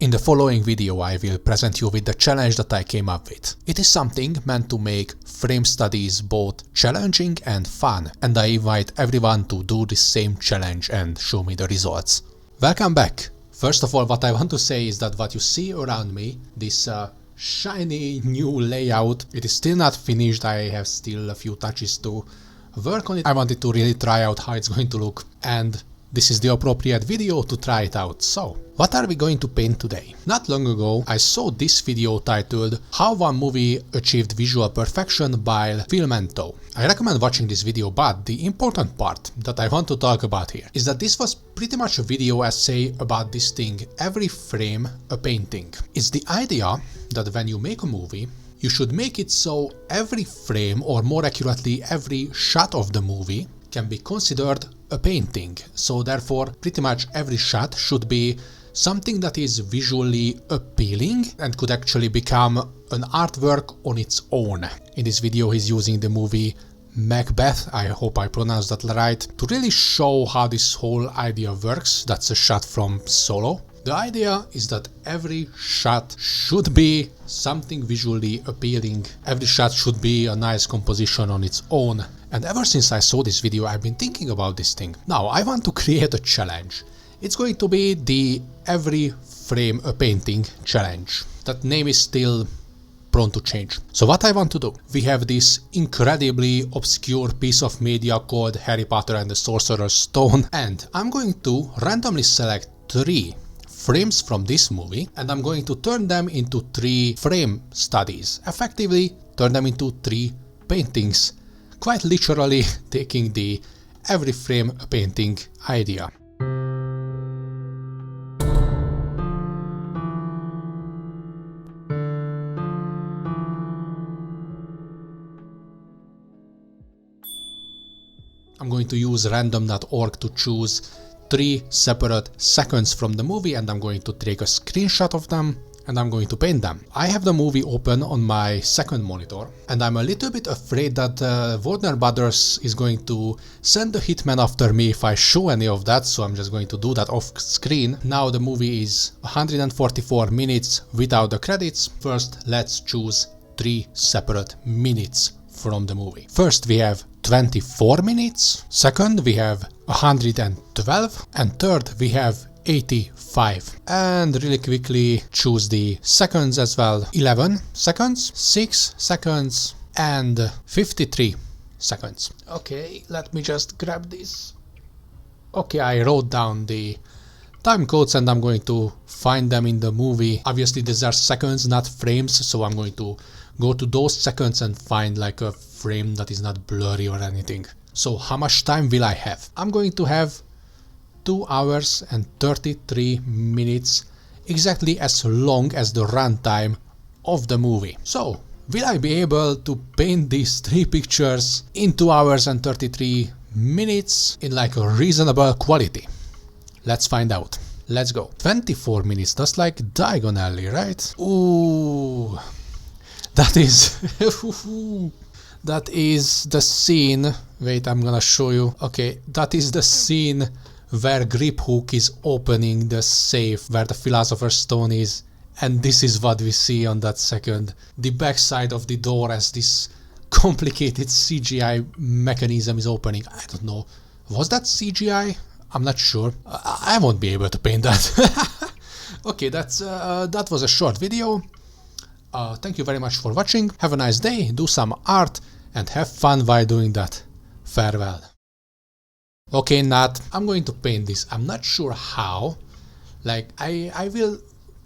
In the following video I will present you with the challenge that I came up with. It is something meant to make frame studies both challenging and fun, and I invite everyone to do the same challenge and show me the results. Welcome back! First of all, what I want to say is that what you see around me, this shiny new layout, it is still not finished. I have still a few touches to work on it. I wanted to really try out how it's going to look, and this is the appropriate video to try it out. So, what are we going to paint today? Not long ago, I saw this video titled How One Movie Achieved Visual Perfection by Philosopher. I recommend watching this video, but the important part that I want to talk about here is that this was pretty much a video essay about this thing, every frame a painting. It's the idea that when you make a movie, you should make it so every frame, or more accurately every shot of the movie, can be considered a painting. So therefore pretty much every shot should be something that is visually appealing and could actually become an artwork on its own. In this video he's using the movie Macbeth, I hope I pronounced that right, to really show how this whole idea works. That's a shot from Solo. The idea is that every shot should be something visually appealing. Every shot should be a nice composition on its own. And ever since I saw this video, I've been thinking about this thing. Now, I want to create a challenge. It's going to be the Every Frame a Painting challenge. That name is still prone to change. So what I want to do, we have this incredibly obscure piece of media called Harry Potter and the Sorcerer's Stone, and I'm going to randomly select 3 frames from this movie, and I'm going to turn them into 3 frame studies. Effectively, turn them into 3 paintings. Quite literally taking the every frame a painting idea. I'm going to use random.org to choose 3 separate seconds from the movie, and I'm going to take a screenshot of them and I'm going to paint them. I have the movie open on my second monitor, and I'm a little bit afraid that Warner Brothers is going to send the hitman after me if I show any of that, so I'm just going to do that off screen. Now the movie is 144 minutes without the credits. First, let's choose 3 separate minutes from the movie. First we have 24 minutes, second we have 112, and third we have 85. And really quickly choose the seconds as well. 11 seconds, 6 seconds, and 53 seconds. Okay, let me just grab this. Okay, I wrote down the time codes and I'm going to find them in the movie. Obviously these are seconds, not frames, so I'm going to go to those seconds and find like a frame that is not blurry or anything. So how much time will I have? I'm going to have 2 hours and 33 minutes, exactly as long as the runtime of the movie. So, will I be able to paint these 3 pictures in 2 hours and 33 minutes in like a reasonable quality? Let's find out. Let's go. 24 minutes, that's like diagonally, right? Ooh, that is... that is the scene. Wait, I'm gonna show you. Okay, that is the scene where Grip Hook is opening the safe where the Philosopher's Stone is, and this is what we see on that second. The backside of the door as this complicated CGI mechanism is opening. I don't know, was that CGI? I'm not sure. I won't be able to paint that. Okay, that was a short video. Thank you very much for watching. Have a nice day, do some art, and have fun while doing that. Farewell. Okay, Nat, I'm going to paint this. I'm not sure how. Like, I will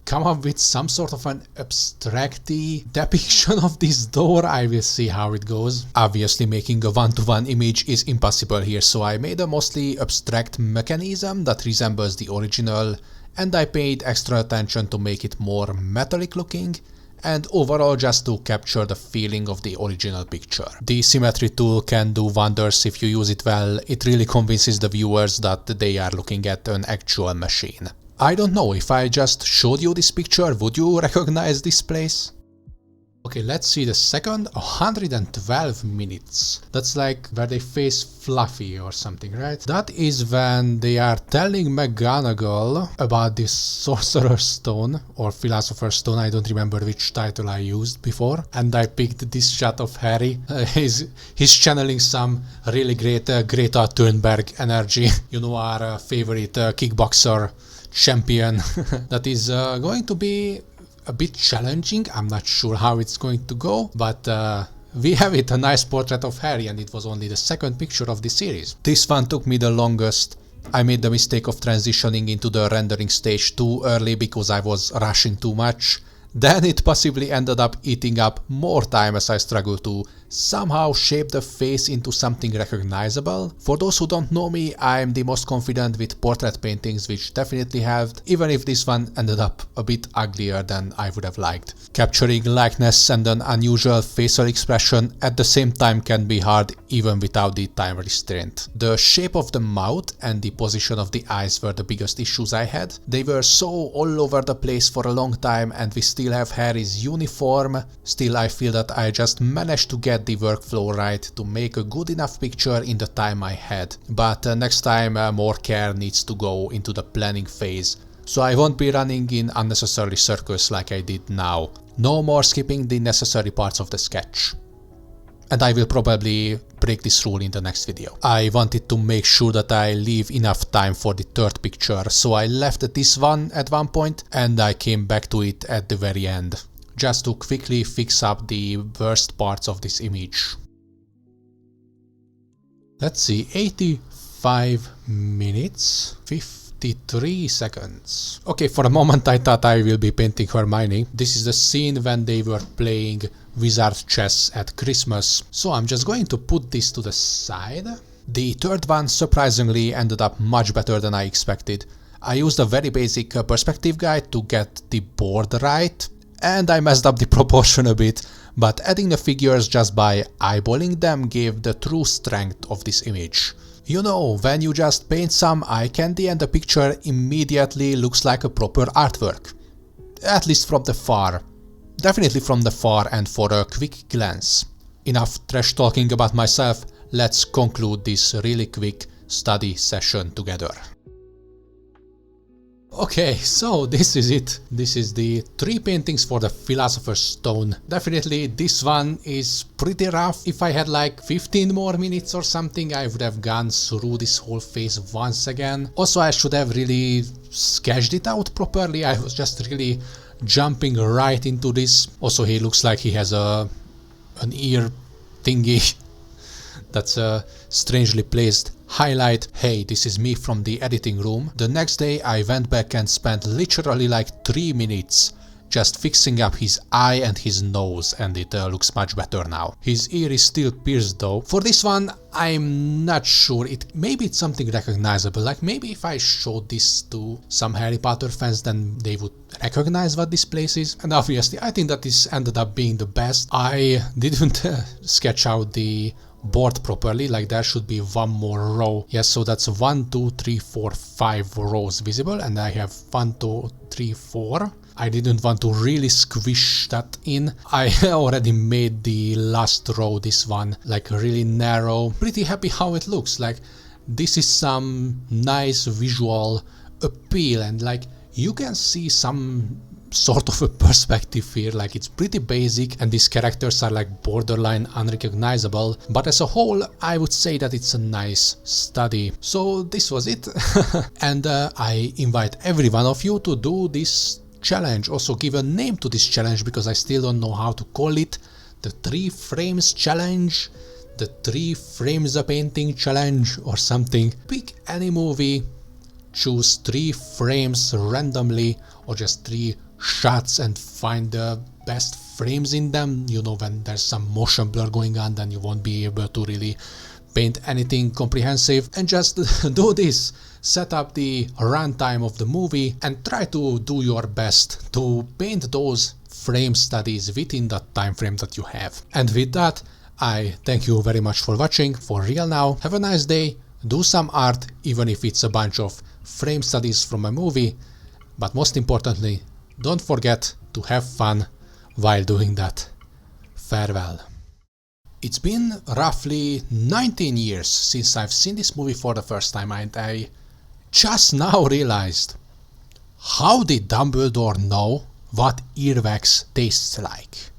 come up with some sort of an abstract-y depiction of this door. I will see how it goes. Obviously, making a one-to-one image is impossible here, so I made a mostly abstract mechanism that resembles the original, and I paid extra attention to make it more metallic looking, and overall just to capture the feeling of the original picture. The symmetry tool can do wonders if you use it well. It really convinces the viewers that they are looking at an actual machine. I don't know, if I just showed you this picture, would you recognize this place? Okay, let's see the second, 112 minutes. That's like where they face Fluffy or something, right? That is when they are telling McGonagall about this Sorcerer's Stone or Philosopher's Stone. I don't remember which title I used before. And I picked this shot of Harry. He's channeling some really great Greta Thunberg energy. You know, our favorite kickboxer champion. That is going to be a bit challenging. I'm not sure how it's going to go, but we have it, a nice portrait of Harry, and it was only the second picture of the series. This one took me the longest. I made the mistake of transitioning into the rendering stage too early because I was rushing too much. Then it possibly ended up eating up more time as I struggled to somehow shape the face into something recognizable. For those who don't know me, I'm the most confident with portrait paintings, which definitely helped, even if this one ended up a bit uglier than I would have liked. Capturing likeness and an unusual facial expression at the same time can be hard even without the time restraint. The shape of the mouth and the position of the eyes were the biggest issues I had. They were so all over the place for a long time, and we still have Harry's uniform. Still, I feel that I just managed to get the workflow right to make a good enough picture in the time I had. But next time more care needs to go into the planning phase, so I won't be running in unnecessary circles like I did now. No more skipping the necessary parts of the sketch. And I will probably break this rule in the next video. I wanted to make sure that I leave enough time for the third picture, so I left this one at one point and I came back to it at the very end, just to quickly fix up the worst parts of this image. Let's see, 85 minutes, 53 seconds. Okay, for a moment I thought I will be painting Hermione. This is the scene when they were playing wizard chess at Christmas, so I'm just going to put this to the side. The third one surprisingly ended up much better than I expected. I used a very basic perspective guide to get the board right, and I messed up the proportion a bit, but adding the figures just by eyeballing them gave the true strength of this image. You know, when you just paint some eye candy and the picture immediately looks like a proper artwork. At least from the far. Definitely from the far and for a quick glance. Enough trash talking about myself, let's conclude this really quick study session together. Okay, so this is it. This is the 3 paintings for the Philosopher's Stone. Definitely this one is pretty rough. If I had like 15 more minutes or something, I would have gone through this whole face once again. Also, I should have really sketched it out properly. I was just really jumping right into this. Also, he looks like he has an ear thingy. That's a strangely placed highlight. Hey, this is me from the editing room. The next day I went back and spent literally like 3 minutes just fixing up his eye and his nose, and it looks much better now. His ear is still pierced though. For this one I'm not sure. Maybe it's something recognizable, like maybe if I showed this to some Harry Potter fans, then they would recognize what this place is. And obviously I think that this ended up being the best. I didn't sketch out the board properly, like there should be one more row. Yes, so that's 1, 2, 3, 4, 5 rows visible, and I have 1, 2, 3, 4. I didn't want to really squish that in. I already made the last row, this one, like really narrow. Pretty happy how it looks. Like this is some nice visual appeal, and like you can see some sort of a perspective here. Like it's pretty basic and these characters are like borderline unrecognizable, but as a whole I would say that it's a nice study. So this was it. And I invite every one of you to do this challenge. Also give a name to this challenge because I still don't know how to call it. The 3 frames challenge, the 3 frames a painting challenge or something. Pick any movie, choose 3 frames randomly or just 3 shots and find the best frames in them. You know, when there's some motion blur going on, then you won't be able to really paint anything comprehensive. And just do this. Set up the runtime of the movie and try to do your best to paint those frame studies within the time frame that you have. And with that, I thank you very much for watching, for real now. Have a nice day. Do some art, even if it's a bunch of frame studies from a movie. But most importantly, don't forget to have fun while doing that. farewell. It's been roughly 19 years since I've seen this movie for the first time, and I just now realized, how did Dumbledore know what earwax tastes like?